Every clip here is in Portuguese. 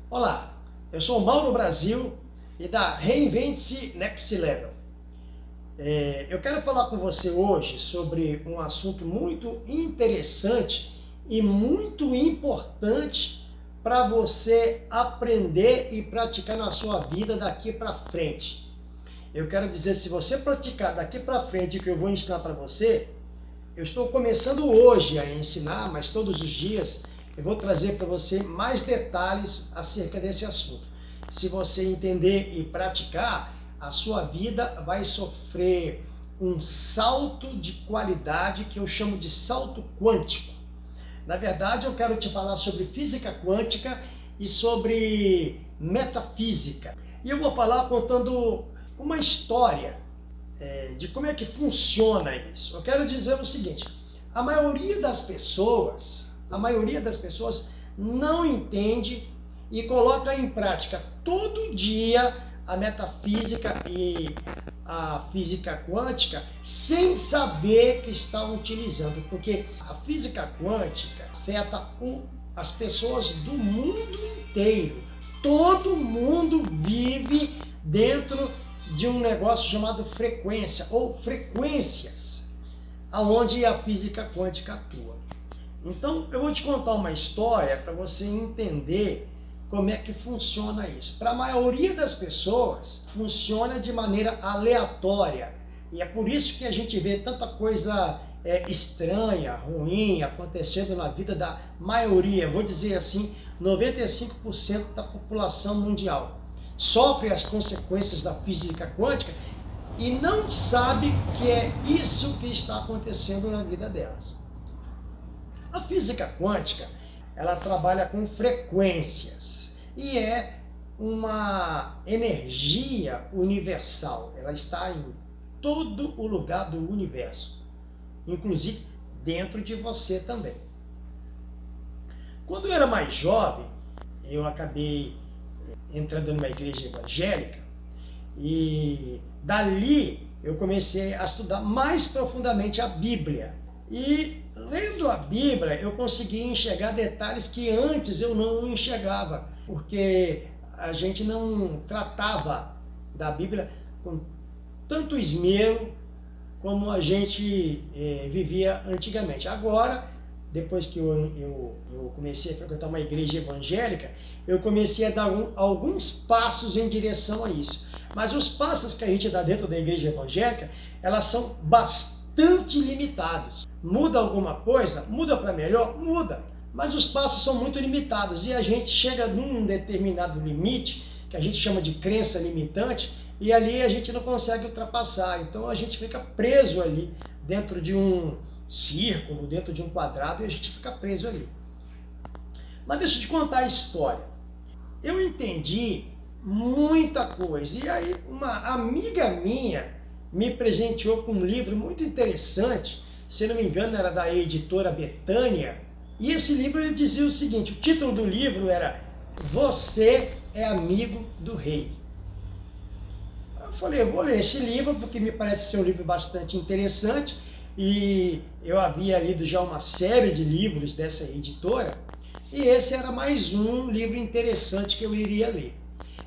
Olá, eu sou o Mauro Brasil e da Reinvente-se Next Level. Eu quero falar com você hoje sobre um assunto muito interessante e muito importante para você aprender e praticar na sua vida daqui para frente. Eu quero dizer, se você praticar daqui para frente o que eu vou ensinar para você, eu estou começando hoje a ensinar, mas todos os dias eu vou trazer para você mais detalhes acerca desse assunto. Se você entender e praticar, a sua vida vai sofrer um salto de qualidade que eu chamo de salto quântico. Na verdade, eu quero te falar sobre física quântica e sobre metafísica. E eu vou falar contando uma história de como é que funciona isso. Eu quero dizer o seguinte: a maioria das pessoas não entende e coloca em prática todo dia a metafísica e a física quântica sem saber que estão utilizando, porque a física quântica afeta as pessoas do mundo inteiro. Todo mundo vive dentro de um negócio chamado frequência ou frequências, aonde a física quântica atua. Então, eu vou te contar uma história para você entender como é que funciona isso. Para a maioria das pessoas, funciona de maneira aleatória. E é por isso que a gente vê tanta coisa estranha, ruim acontecendo na vida da maioria. Vou dizer assim, 95% da população mundial sofre as consequências da física quântica e não sabe que é isso que está acontecendo na vida delas. A física quântica, ela trabalha com frequências e é uma energia universal. Ela está em todo o lugar do universo, inclusive dentro de você também. Quando eu era mais jovem, eu acabei entrando numa igreja evangélica e dali eu comecei a estudar mais profundamente a Bíblia. E lendo a Bíblia eu consegui enxergar detalhes que antes eu não enxergava, porque a gente não tratava da Bíblia com tanto esmero como a gente vivia antigamente. Agora, depois que eu comecei a frequentar uma igreja evangélica, eu comecei a dar alguns passos em direção a isso. Mas os passos que a gente dá dentro da igreja evangélica, elas são bastante limitados. Muda alguma coisa? Muda para melhor? Muda. Mas os passos são muito limitados e a gente chega num determinado limite, que a gente chama de crença limitante, e ali a gente não consegue ultrapassar. Então a gente fica preso ali dentro de um círculo, dentro de um quadrado, e a gente fica preso ali. Mas deixa eu te contar a história. Eu entendi muita coisa. E aí uma amiga minha me presenteou com um livro muito interessante, se não me engano era da editora Betânia, e esse livro ele dizia o seguinte, o título do livro era Você é Amigo do Rei. Eu falei, eu vou ler esse livro porque me parece ser um livro bastante interessante, e eu havia lido já uma série de livros dessa editora, e esse era mais um livro interessante que eu iria ler.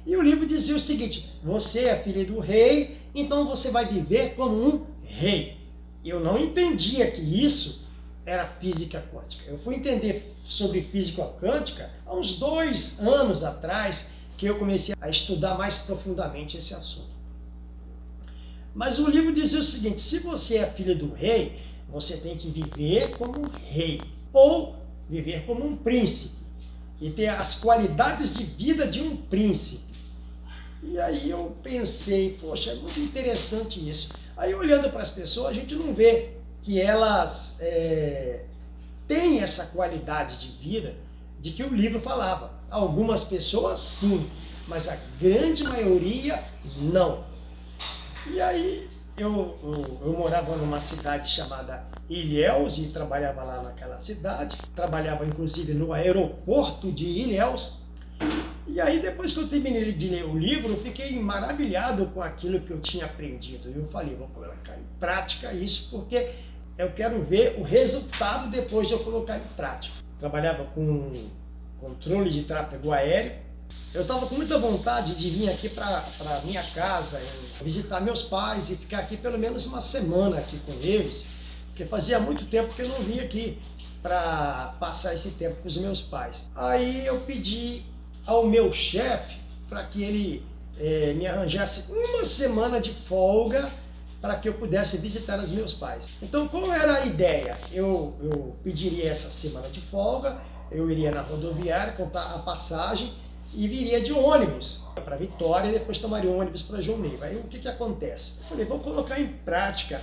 E o livro dizia o seguinte, você é filho do rei, então você vai viver como um rei. Eu não entendia que isso era física quântica. Eu fui entender sobre física quântica há uns 2 anos atrás, que eu comecei a estudar mais profundamente esse assunto. Mas o livro dizia o seguinte, se você é filho do rei, você tem que viver como um rei, ou viver como um príncipe, e ter as qualidades de vida de um príncipe. E aí eu pensei, poxa, é muito interessante isso. Aí olhando para as pessoas, a gente não vê que elas têm essa qualidade de vida de que o livro falava. Algumas pessoas sim, mas a grande maioria não. E aí eu morava numa cidade chamada Ilhéus e trabalhava lá naquela cidade. Trabalhava inclusive no aeroporto de Ilhéus. E aí depois que eu terminei de ler o livro, eu fiquei maravilhado com aquilo que eu tinha aprendido. Eu falei, vou colocar em prática isso porque eu quero ver o resultado depois de eu colocar em prática. Trabalhava com controle de tráfego aéreo Eu estava com muita vontade de vir aqui para minha casa, visitar meus pais e ficar aqui pelo menos uma semana aqui com eles, porque fazia muito tempo que eu não vinha aqui para passar esse tempo com os meus pais. Aí eu pedi ao meu chefe para que ele me arranjasse uma semana de folga para que eu pudesse visitar os meus pais. Então, qual era a ideia? Eu pediria essa semana de folga, eu iria na rodoviária, comprar a passagem e viria de ônibus para Vitória e depois tomaria um ônibus para João Neiva. Aí o que acontece? Eu falei, vou colocar em prática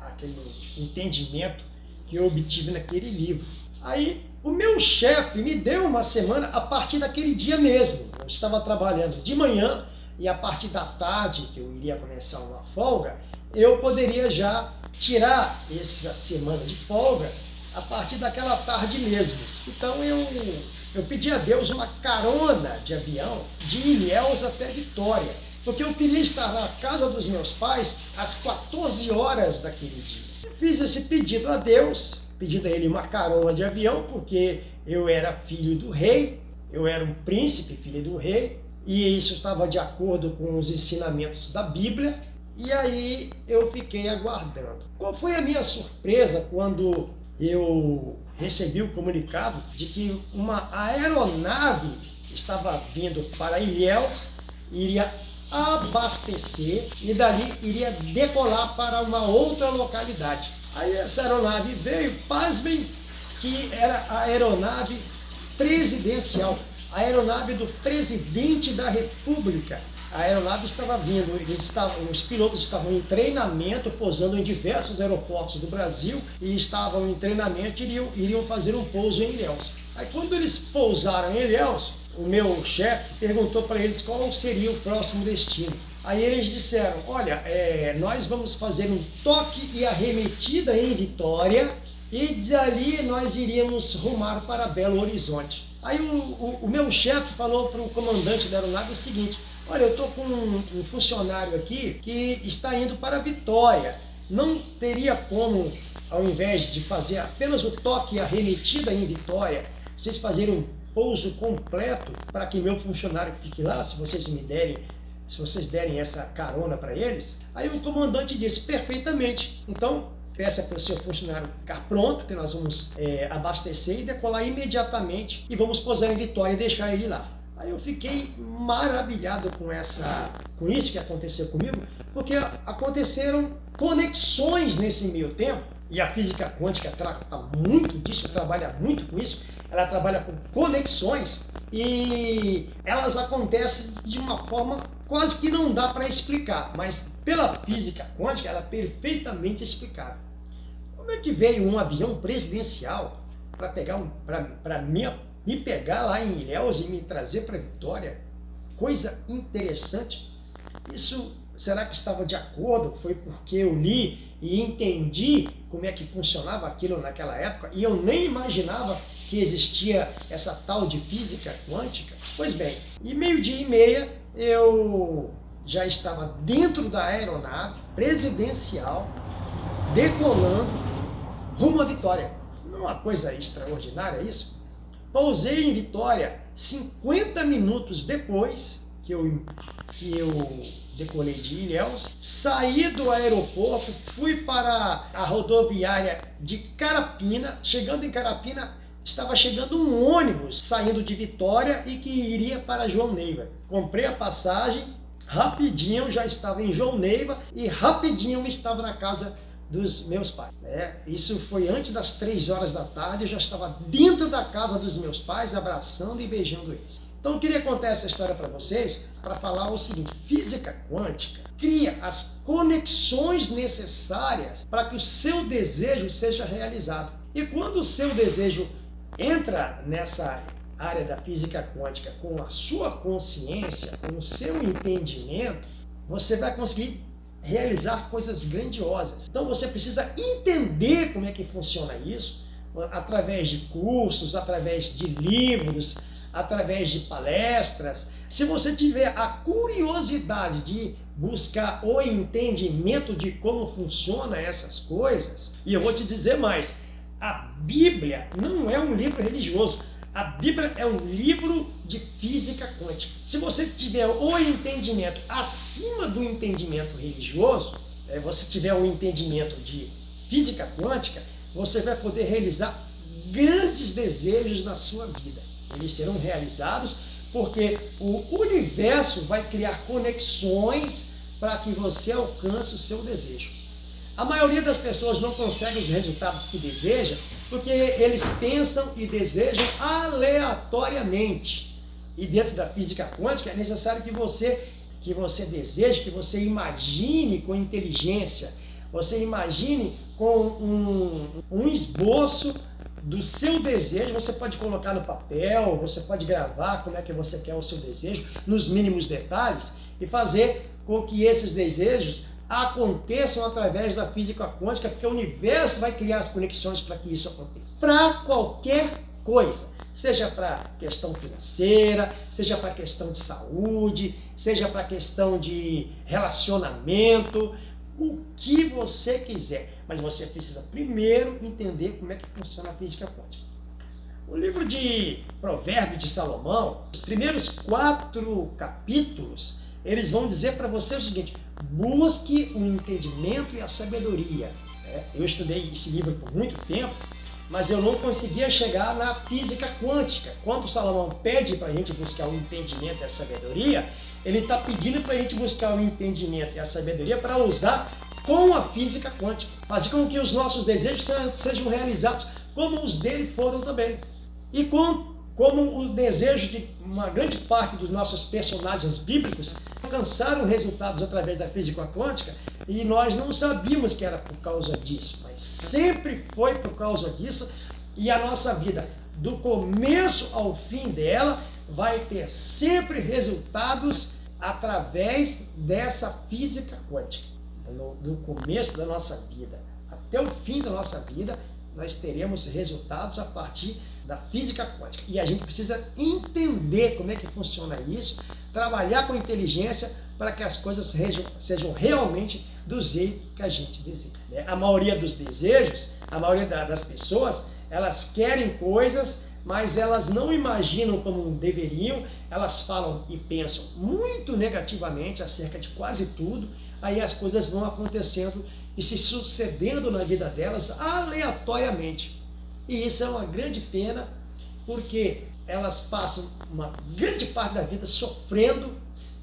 aquele entendimento que eu obtive naquele livro. Aí o meu chefe me deu uma semana a partir daquele dia mesmo. Eu estava trabalhando de manhã e a partir da tarde, que eu iria começar uma folga, eu poderia já tirar essa semana de folga a partir daquela tarde mesmo. Então eu pedi a Deus uma carona de avião de Ilhéus até Vitória, porque eu queria estar na casa dos meus pais às 14 horas daquele dia. Eu fiz esse pedido a Deus, pedi a ele uma carona de avião, porque eu era filho do rei, eu era um príncipe, filho do rei, e isso estava de acordo com os ensinamentos da Bíblia, e aí eu fiquei aguardando. Qual foi a minha surpresa quando eu recebi o comunicado de que uma aeronave estava vindo para Ilhéus, iria abastecer e dali iria decolar para uma outra localidade. Aí essa aeronave veio, pasmem, que era a aeronave presidencial, a aeronave do presidente da República. A aeronave estava vindo, os pilotos estavam em treinamento, pousando em diversos aeroportos do Brasil e estavam em treinamento e iriam fazer um pouso em Ilhéus. Aí quando eles pousaram em Ilhéus, o meu chefe perguntou para eles qual seria o próximo destino. Aí eles disseram, olha, nós vamos fazer um toque e arremetida em Vitória e dali nós iríamos rumar para Belo Horizonte. Aí o meu chefe falou para o comandante da aeronave o seguinte, olha, eu estou com um funcionário aqui que está indo para Vitória. Não teria como, ao invés de fazer apenas o toque e arremetida em Vitória, vocês fazerem um pouso completo para que meu funcionário fique lá, se vocês derem essa carona para eles? Aí o comandante disse, perfeitamente. Então, peça para o seu funcionário ficar pronto, que nós vamos abastecer e decolar imediatamente e vamos pousar em Vitória e deixar ele lá. Aí eu fiquei maravilhado com isso que aconteceu comigo, porque aconteceram conexões nesse meio tempo, e a física quântica trata muito disso, trabalha muito com isso, ela trabalha com conexões, e elas acontecem de uma forma quase que não dá para explicar, mas pela física quântica ela é perfeitamente explicável. Como é que veio um avião presidencial para me pegar lá em Ilhéus e me trazer para Vitória? Coisa interessante. Isso, será que estava de acordo? Foi porque eu li e entendi como é que funcionava aquilo naquela época e eu nem imaginava que existia essa tal de física quântica? Pois bem, e 12:30 eu já estava dentro da aeronave presidencial, decolando rumo à Vitória. Não é uma coisa extraordinária isso? Pousei em Vitória 50 minutos depois que eu decolei de Ilhéus, saí do aeroporto, fui para a rodoviária de Carapina. Chegando em Carapina, estava chegando um ônibus saindo de Vitória e que iria para João Neiva. Comprei a passagem, rapidinho já estava em João Neiva e rapidinho estava na casa dos meus pais. Isso foi antes das 3 horas da tarde, eu já estava dentro da casa dos meus pais, abraçando e beijando eles. Então eu queria contar essa história para vocês, para falar o seguinte, física quântica cria as conexões necessárias para que o seu desejo seja realizado. E quando o seu desejo entra nessa área da física quântica com a sua consciência, com o seu entendimento, você vai conseguir realizar coisas grandiosas. Então você precisa entender como é que funciona isso, através de cursos, através de livros, através de palestras. Se você tiver a curiosidade de buscar o entendimento de como funcionam essas coisas, e eu vou te dizer mais, a Bíblia não é um livro religioso. A Bíblia é um livro de física quântica. Se você tiver o entendimento acima do entendimento religioso, você tiver o entendimento de física quântica, você vai poder realizar grandes desejos na sua vida. Eles serão realizados porque o universo vai criar conexões para que você alcance o seu desejo. A maioria das pessoas não consegue os resultados que deseja porque eles pensam e desejam aleatoriamente. E dentro da física quântica é necessário que você deseje, que você imagine com inteligência, você imagine com um esboço do seu desejo. Você pode colocar no papel, você pode gravar como é que você quer o seu desejo, nos mínimos detalhes, e fazer com que esses desejos aconteçam através da física quântica, porque o universo vai criar as conexões para que isso aconteça. Para qualquer coisa, seja para questão financeira, seja para questão de saúde, seja para questão de relacionamento, o que você quiser. Mas você precisa primeiro entender como é que funciona a física quântica. O livro de Provérbios de Salomão, os primeiros 4 capítulos, eles vão dizer para você o seguinte: busque o entendimento e a sabedoria. Eu estudei esse livro por muito tempo, mas eu não conseguia chegar na física quântica. Quando Salomão pede para a gente buscar o entendimento e a sabedoria, ele está pedindo para a gente buscar o entendimento e a sabedoria para usar com a física quântica, fazer com que os nossos desejos sejam realizados como os dele foram também. E como o desejo de uma grande parte dos nossos personagens bíblicos alcançaram resultados através da física quântica, e nós não sabíamos que era por causa disso, mas sempre foi por causa disso, e a nossa vida, do começo ao fim dela, vai ter sempre resultados através dessa física quântica. Do começo da nossa vida até o fim da nossa vida, nós teremos resultados a partir da física quântica. E a gente precisa entender como é que funciona isso, trabalhar com inteligência para que as coisas sejam realmente do jeito que a gente deseja. A maioria dos desejos, a maioria das pessoas, elas querem coisas, mas elas não imaginam como deveriam, elas falam e pensam muito negativamente acerca de quase tudo, aí as coisas vão acontecendo e se sucedendo na vida delas aleatoriamente. E isso é uma grande pena, porque elas passam uma grande parte da vida sofrendo,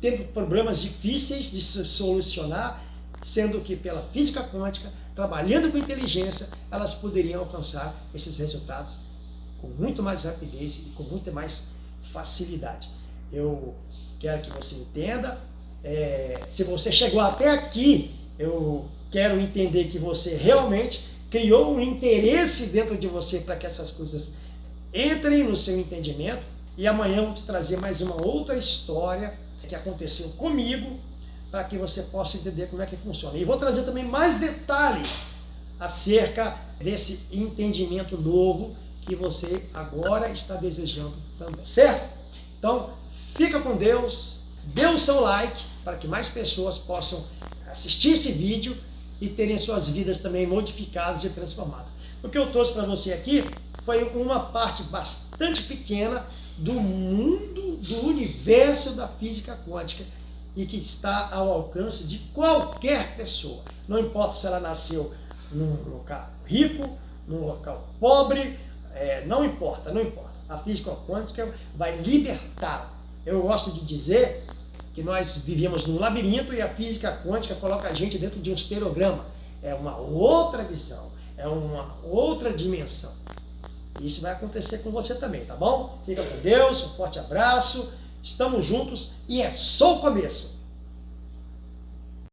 tendo problemas difíceis de se solucionar, sendo que pela física quântica, trabalhando com inteligência, elas poderiam alcançar esses resultados com muito mais rapidez e com muito mais facilidade. Eu quero que você entenda, se você chegou até aqui, eu quero entender que você realmente criou um interesse dentro de você para que essas coisas entrem no seu entendimento, e amanhã eu vou te trazer mais uma outra história que aconteceu comigo, para que você possa entender como é que funciona. E vou trazer também mais detalhes acerca desse entendimento novo que você agora está desejando também, certo? Então, fica com Deus, dê o seu like para que mais pessoas possam assistir esse vídeo e terem suas vidas também modificadas e transformadas. O que eu trouxe para você aqui foi uma parte bastante pequena do mundo, do universo da física quântica, e que está ao alcance de qualquer pessoa. Não importa se ela nasceu num local rico, num local pobre, não importa. A física quântica vai libertar. Eu gosto de dizer que nós vivíamos num labirinto e a física quântica coloca a gente dentro de um estereograma. É uma outra visão, é uma outra dimensão. Isso vai acontecer com você também, tá bom? Fica com Deus, um forte abraço, estamos juntos e é só o começo.